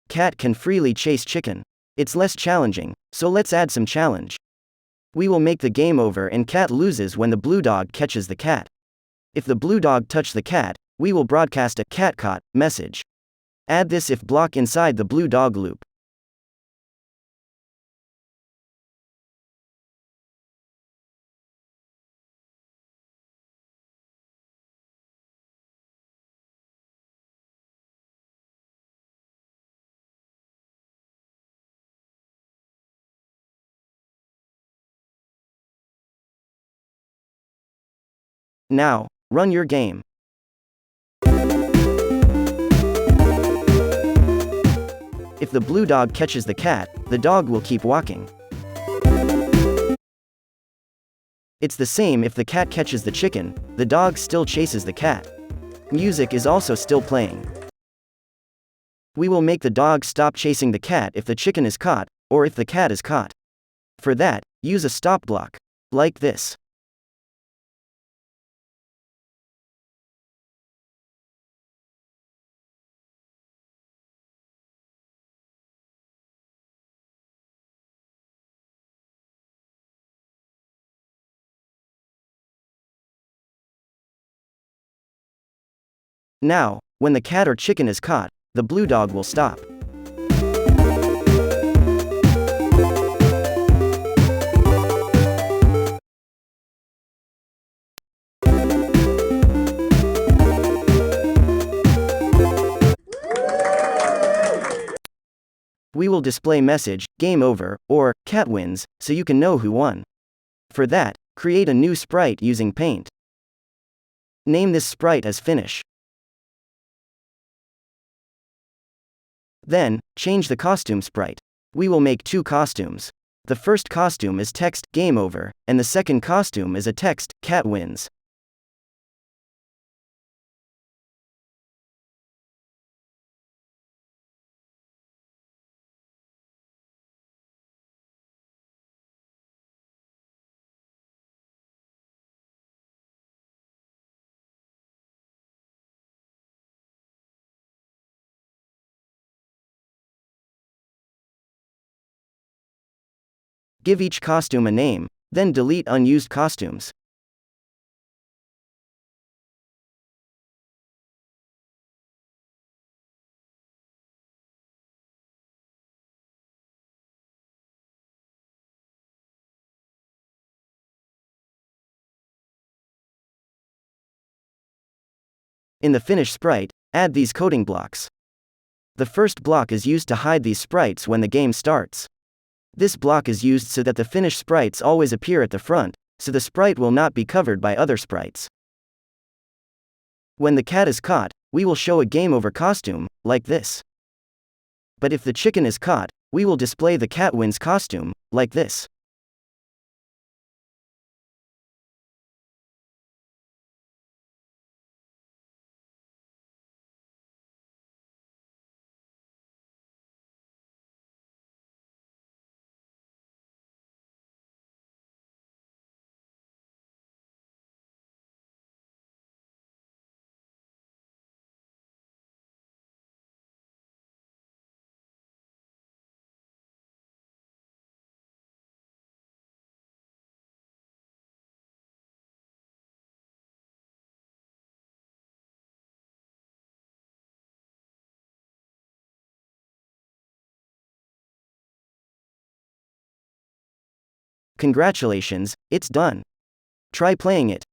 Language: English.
cat can freely chase chicken. It's less challenging, so let's add some challenge. We will make the game over and cat loses when the blue dog catches the cat. If the blue dog touch the cat, we will broadcast a cat caught message. Add this if block inside the blue dog loop. Now, run your game. If the blue dog catches the cat, the dog will keep walking. It's the same if the cat catches the chicken, the dog still chases the cat. Music is also still playing. We will make the dog stop chasing the cat if the chicken is caught, or if the cat is caught. For that, use a stop block. Like this. Now, when the cat or chicken is caught, the blue dog will stop. We will display message, game over, or cat wins, so you can know who won. For that, create a new sprite using Paint. Name this sprite as Finish. Then, change the costume sprite. We will make two costumes. The first costume is text, game over, and the second costume is a text, cat wins. Give each costume a name, then delete unused costumes. In the Finish sprite, add these coding blocks. The first block is used to hide these sprites when the game starts. This block is used so that the Finish sprites always appear at the front, so the sprite will not be covered by other sprites. When the cat is caught, we will show a game over costume, like this. But if the chicken is caught, we will display the cat wins costume, like this. Congratulations, it's done. Try playing it.